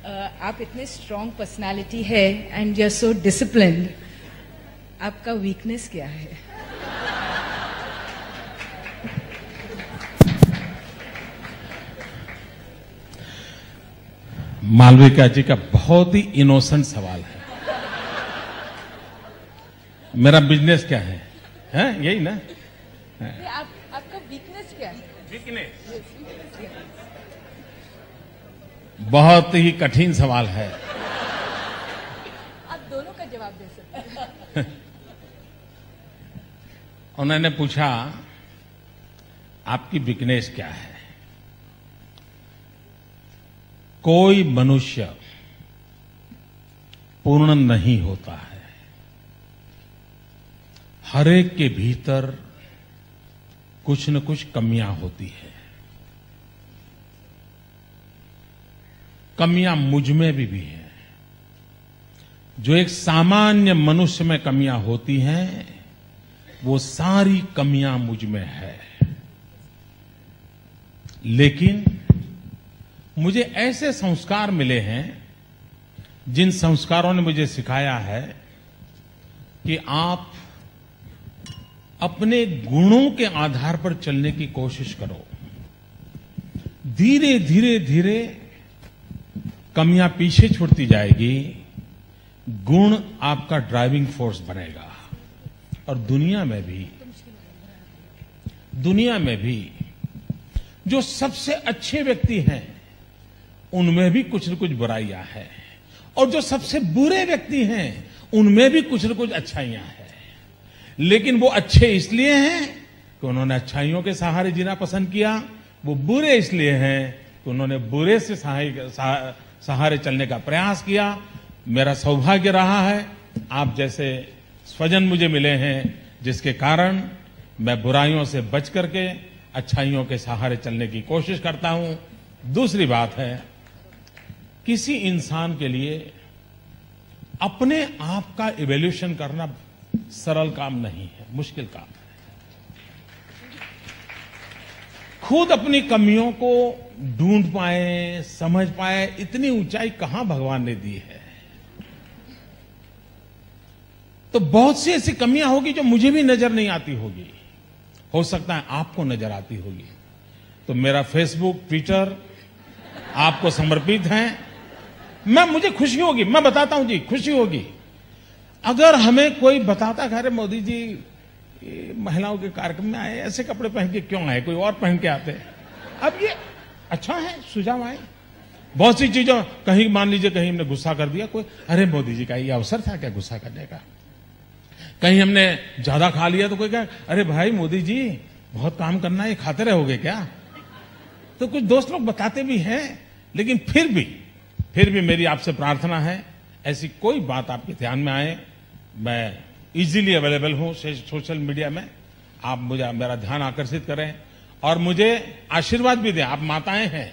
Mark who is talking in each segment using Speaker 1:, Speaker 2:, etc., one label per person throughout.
Speaker 1: आप इतने strong personality है and you are so disciplined, आपका वीकनेस क्या है?
Speaker 2: मालविका जी का बहुत ही इनोसेंट सवाल है। मेरा बिजनेस क्या है? यही ना?
Speaker 1: आपका वीकनेस क्या है?
Speaker 2: वीकनेस बहुत ही कठिन सवाल है।
Speaker 1: आप दोनों का जवाब दे सकते हैं।
Speaker 2: उन्होंने पूछा आपकी वीकनेस क्या है? कोई मनुष्य पूर्ण नहीं होता है। हर एक के भीतर कुछ न कुछ कमियां होती है। कमियां मुझ में भी हैं। जो एक सामान्य मनुष्य में कमियां होती हैं, वो सारी कमियां मुझ में है। लेकिन मुझे ऐसे संस्कार मिले हैं, जिन संस्कारों ने मुझे सिखाया है कि आप अपने गुणों के आधार पर चलने की कोशिश करो। धीरे धीरे धीरे कमियां पीछे छूटती जाएगी, गुण आपका ड्राइविंग फोर्स बनेगा। और दुनिया में भी जो सबसे अच्छे व्यक्ति हैं, उनमें भी कुछ न कुछ बुराइयां हैं, और जो सबसे बुरे व्यक्ति हैं, उनमें भी कुछ न कुछ अच्छाइयां हैं। लेकिन वो अच्छे इसलिए हैं कि उन्होंने अच्छाइयों के सहारे जीना पसंद किया, वो बुरे इसलिए हैं कि उन्होंने बुरे से सहारे चलने का प्रयास किया। मेरा सौभाग्य रहा है, आप जैसे स्वजन मुझे मिले हैं, जिसके कारण मैं बुराइयों से बच करके अच्छाइयों के सहारे चलने की कोशिश करता हूं। दूसरी बात है, किसी इंसान के लिए अपने आप का इवैल्यूएशन करना सरल काम नहीं है, मुश्किल काम है। खुद अपनी कमियों को ढूंढ पाए, समझ पाए, इतनी ऊंचाई कहां भगवान ने दी है। तो बहुत सी ऐसी कमियां होगी जो मुझे भी नजर नहीं आती होगी, हो सकता है आपको नजर आती होगी। तो मेरा फेसबुक, ट्विटर आपको समर्पित है। मुझे खुशी होगी, मैं बताता हूं जी, खुशी होगी अगर हमें कोई बताता कि अरे मोदी जी महिलाओं के कार्यक्रम में आए, ऐसे कपड़े पहन के क्यों आए, कोई और पहन के आते। अब ये अच्छा है, सुझाव आए। बहुत सी चीजों, कहीं मान लीजिए कहीं हमने गुस्सा कर दिया, कोई अरे मोदी जी का ये अवसर था क्या गुस्सा करने का। कहीं हमने ज्यादा खा लिया तो कोई कहा अरे भाई मोदी जी बहुत काम करना है, ये खाते रहोगे क्या। तो कुछ दोस्त लोग बताते भी हैं, लेकिन फिर भी मेरी आपसे प्रार्थना है, ऐसी कोई बात आपके ध्यान में आए, मैं इजीली अवेलेबल हूं सोशल मीडिया में। आप मुझे मेरा ध्यान आकर्षित करें और मुझे आशीर्वाद भी दें। आप माताएं हैं,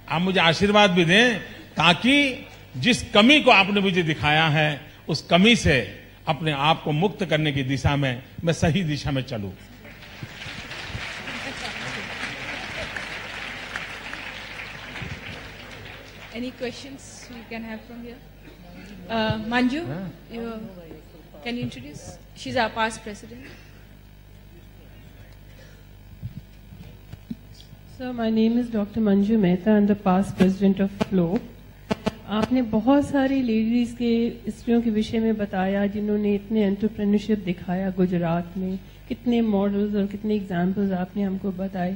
Speaker 2: आप मुझे आशीर्वाद भी दें, ताकि जिस कमी को आपने मुझे दिखाया है, उस कमी से अपने आप को मुक्त करने की दिशा में मैं सही दिशा में चलूं।
Speaker 1: Any questions we can have from here? Manju, can you introduce? She's our past president.
Speaker 3: So my name is Dr. Manju Mehta. I'm the past president of FLOW. आपने बहुत सारी लेडीज के, स्त्रियों के विषय में बताया, जिन्होंने इतने एंटरप्रेन्योरशिप दिखाया गुजरात में, कितने मॉडल्स और कितने एग्जाम्पल्स आपने हमको बताए।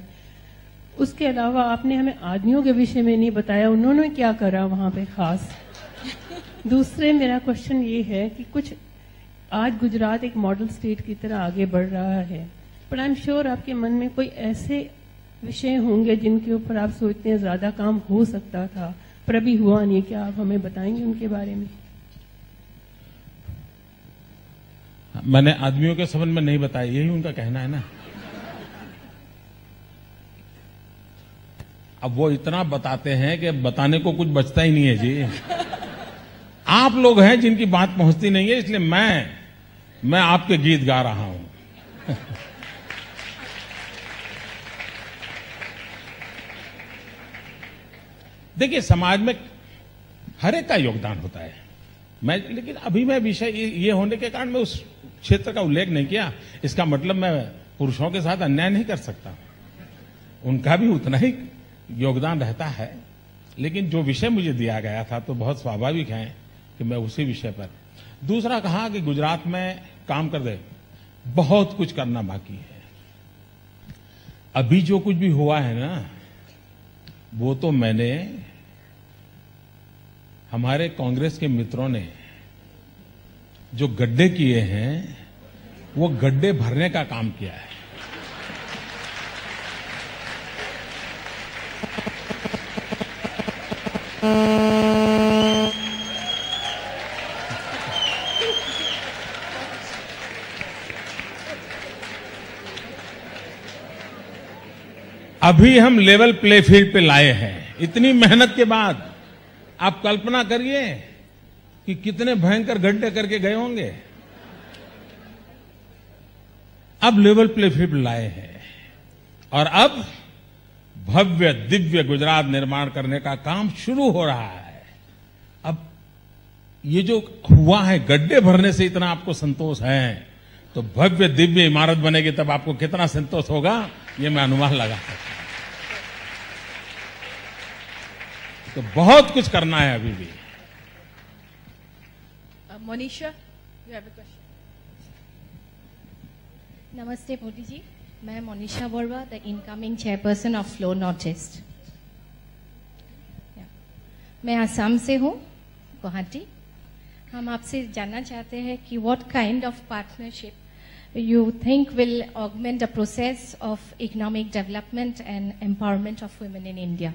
Speaker 3: उसके अलावा आपने हमें आदमियों के विषय में नहीं बताया, उन्होंने क्या करा वहां पे खास। दूसरे मेरा क्वेश्चन ये है कि कुछ आज गुजरात एक मॉडल स्टेट की तरह आगे बढ़ रहा है, पर आई एम श्योर आपके मन में कोई ऐसे विषय होंगे जिनके ऊपर आप सोचते हैं ज्यादा काम हो सकता था पर अभी हुआ नहीं। क्या आप हमें बताएंगे उनके बारे में?
Speaker 2: मैंने आदमियों के संबंध में नहीं बताया, यही उनका कहना है ना। अब वो इतना बताते हैं कि बताने को कुछ बचता ही नहीं है जी। आप लोग हैं जिनकी बात पहुंचती नहीं है, इसलिए मैं आपके गीत गा रहा हूं। देखिए, समाज में हर एक का योगदान होता है। लेकिन अभी मैं विषय ये होने के कारण मैं उस क्षेत्र का उल्लेख नहीं किया। इसका मतलब मैं पुरुषों के साथ अन्याय नहीं कर सकता, उनका भी उतना ही योगदान रहता है। लेकिन जो विषय मुझे दिया गया था तो बहुत स्वाभाविक है कि मैं उसी विषय पर। दूसरा कहा कि गुजरात में काम कर दे, बहुत कुछ करना बाकी है। अभी जो कुछ भी हुआ है ना, वो तो मैंने, हमारे कांग्रेस के मित्रों ने जो गड्ढे किए हैं वो गड्ढे भरने का काम किया है। अभी हम लेवल प्ले फील्ड पे लाए हैं। इतनी मेहनत के बाद आप कल्पना करिए कि कितने भयंकर गड्ढे करके गए होंगे। अब लेवल प्ले फील्ड लाए हैं और अब भव्य दिव्य गुजरात निर्माण करने का काम शुरू हो रहा है। अब ये जो हुआ है, गड्ढे भरने से इतना आपको संतोष है, तो भव्य दिव्य इमारत बनेगी तब आपको कितना संतोष होगा, ये मैं अनुमान लगा सकता हूं। तो बहुत कुछ करना है अभी भी।
Speaker 1: Monisha, you have a question.
Speaker 4: नमस्ते मोदी जी, मैं Monisha Borwa, the incoming chairperson of FLO North East. मैं आसाम से हूँ, गुवाहाटी। हम आपसे जानना चाहते हैं कि what kind of partnership you think will augment the process of economic development and empowerment of women in India.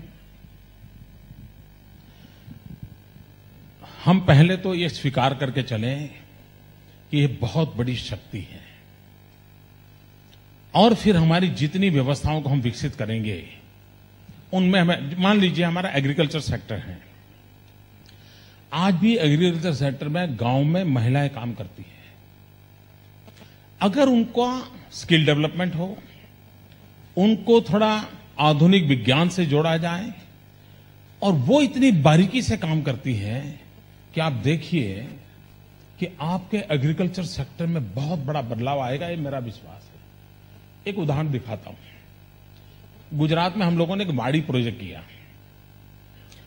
Speaker 2: हम पहले तो ये स्वीकार करके चलें कि ये बहुत बड़ी शक्ति है, और फिर हमारी जितनी व्यवस्थाओं को हम विकसित करेंगे उनमें हमें, मान लीजिए हमारा एग्रीकल्चर सेक्टर है, आज भी एग्रीकल्चर सेक्टर में गांव में महिलाएं काम करती हैं। अगर उनको स्किल डेवलपमेंट हो, उनको थोड़ा आधुनिक विज्ञान से जोड़ा जाए, और वो इतनी बारीकी से काम करती हैं कि आप देखिए कि आपके एग्रीकल्चर सेक्टर में बहुत बड़ा बदलाव आएगा, ये मेरा विश्वास है। एक उदाहरण दिखाता हूं। गुजरात में हम लोगों ने एक वाड़ी प्रोजेक्ट किया।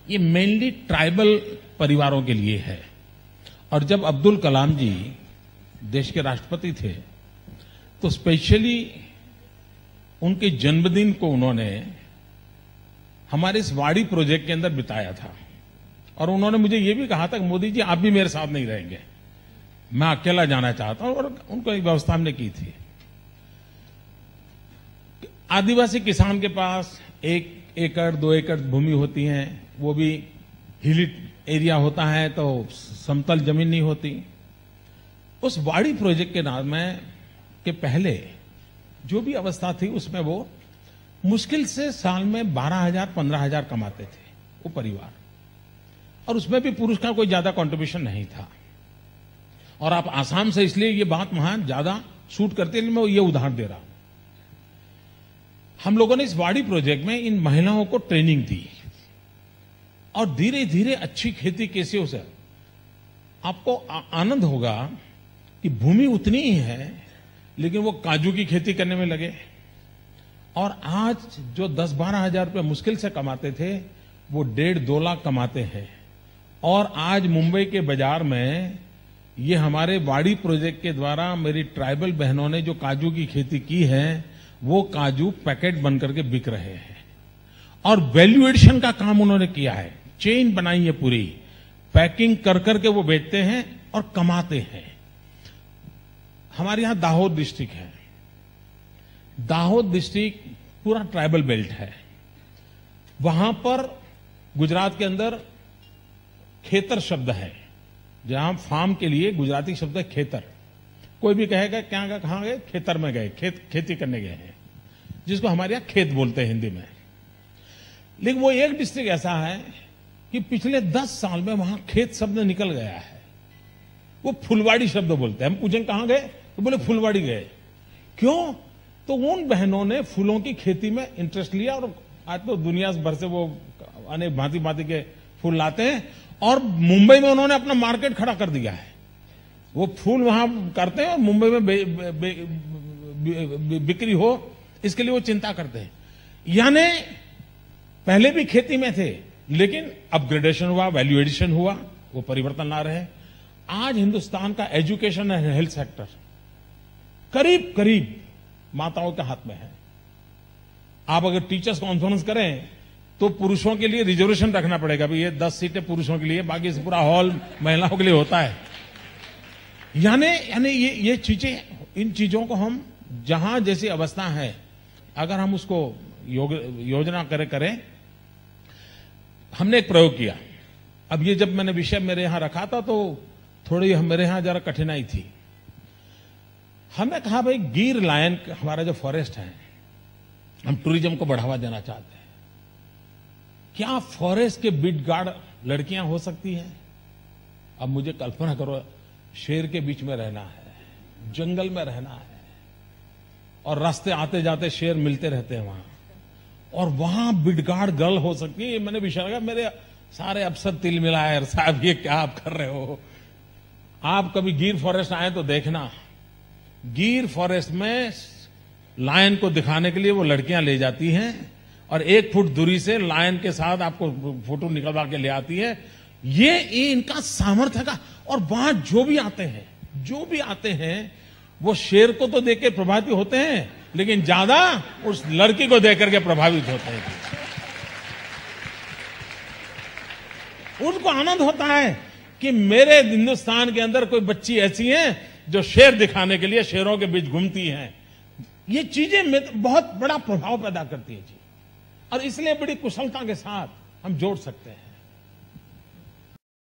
Speaker 2: ये मेनली ट्राइबल परिवारों के लिए है, और जब अब्दुल कलाम जी देश के राष्ट्रपति थे तो स्पेशली उनके जन्मदिन को उन्होंने हमारे इस वाड़ी प्रोजेक्ट के अंदर बिताया था। और उन्होंने मुझे ये भी कहा था कि मोदी जी आप भी मेरे साथ नहीं रहेंगे, मैं अकेला जाना चाहता हूं, और उनको एक व्यवस्था हमने की थी। आदिवासी किसान के पास 1 एकड़ 2 एकड़ भूमि होती है, वो भी हिली एरिया होता है, तो समतल जमीन नहीं होती। उस वाड़ी प्रोजेक्ट के नाम में के पहले जो भी अवस्था थी उसमें वो मुश्किल से साल में 12,000 15,000 कमाते थे वो परिवार, और उसमें भी पुरुष का कोई ज्यादा कंट्रीब्यूशन नहीं था। और आप आसाम से इसलिए ये बात वहां ज्यादा शूट करते हैं, मैं ये उदाहरण दे रहा हूं। हम लोगों ने इस वाड़ी प्रोजेक्ट में इन महिलाओं को ट्रेनिंग दी, और धीरे धीरे अच्छी खेती कैसे हो सके। आपको आनंद होगा कि भूमि उतनी ही है, लेकिन वो काजू की खेती करने में लगे, और आज जो 10-12 हजार रुपये मुश्किल से कमाते थे वो 1.5-2 लाख कमाते हैं। और आज मुंबई के बाजार में ये हमारे वाड़ी प्रोजेक्ट के द्वारा मेरी ट्राइबल बहनों ने जो काजू की खेती की है, वो काजू पैकेट बन करके बिक रहे हैं, और वैल्यू एडिशन का काम उन्होंने किया है। चेन बनाई है पूरी, पैकिंग कर करके वो बेचते हैं और कमाते हैं। हमारे यहां दाहोद डिस्ट्रिक्ट है, दाहोद डिस्ट्रिक्ट पूरा ट्राइबल बेल्ट है। वहां पर गुजरात के अंदर खेतर शब्द है, जहां फार्म के लिए गुजराती शब्द है खेतर। कोई भी कहेगा क्या गए, कहां गए, खेतर में गए, खेती करने गए हैं, जिसको हमारे यहां खेत बोलते हैं हिंदी में। लेकिन वो एक डिस्ट्रिक्ट ऐसा है कि पिछले 10 साल में वहां खेत शब्द निकल गया है, वो फुलवाड़ी शब्द बोलते हैं। हम पूछें कहां गए तो बोले फुलवाड़ी गए। क्यों? तो उन बहनों ने फूलों की खेती में इंटरेस्ट लिया, और आज तो दुनिया भर से वो अनेक भांति भांति के फूल लाते हैं, और मुंबई में उन्होंने अपना मार्केट खड़ा कर दिया है। वो फूल वहां करते हैं और मुंबई में बिक्री हो, इसके लिए वो चिंता करते हैं। यानी पहले भी खेती में थे, लेकिन अपग्रेडेशन हुआ, वैल्यू एडिशन हुआ, वो परिवर्तन ला रहे हैं। आज हिंदुस्तान का एजुकेशन एंड हेल्थ सेक्टर करीब करीब माताओं के हाथ में है। आप अगर टीचर्स कॉन्फ्रेंस करें तो पुरुषों के लिए रिजर्वेशन रखना पड़ेगा, भाई ये 10 सीटें पुरुषों के लिए, बाकी पूरा हॉल महिलाओं के लिए होता है। यानी ये चीजें, इन चीजों को हम जहां जैसी अवस्था है, अगर हम उसको योजना करें। हमने एक प्रयोग किया। अब ये जब मैंने विषय मेरे यहां रखा था तो थोड़ी मेरे यहां जरा कठिनाई थी। हमने कहा भाई गिर लायन हमारा जो फॉरेस्ट है, हम टूरिज्म को बढ़ावा देना चाहते हैं, क्या फॉरेस्ट के बीट गार्ड लड़कियां हो सकती हैं? अब मुझे कल्पना करो, शेर के बीच में रहना है, जंगल में रहना है, और रास्ते आते जाते शेर मिलते रहते हैं वहां, और वहां बिडगार्ड गर्ल हो सकती है। मैंने विचार किया, मेरे सारे अफसर तिल मिलाए, साहब ये क्या आप कर रहे हो? आप कभी गिर फॉरेस्ट आए तो देखना, गिर फॉरेस्ट में लायन को दिखाने के लिए वो लड़कियां ले जाती हैं और 1 फुट दूरी से लायन के साथ आपको फोटो निकलवा के ले आती है। ये इनका सामर्थ्य का। और वहां जो भी आते हैं वो शेर को तो देख के प्रभावित होते हैं, लेकिन ज्यादा उस लड़की को देख करके प्रभावित होते हैं। उनको आनंद होता है कि मेरे हिंदुस्तान के अंदर कोई बच्ची ऐसी है जो शेर दिखाने के लिए शेरों के बीच घूमती हैं। ये चीजें बहुत बड़ा प्रभाव पैदा करती है जी, और इसलिए बड़ी कुशलता के साथ हम जोड़ सकते हैं।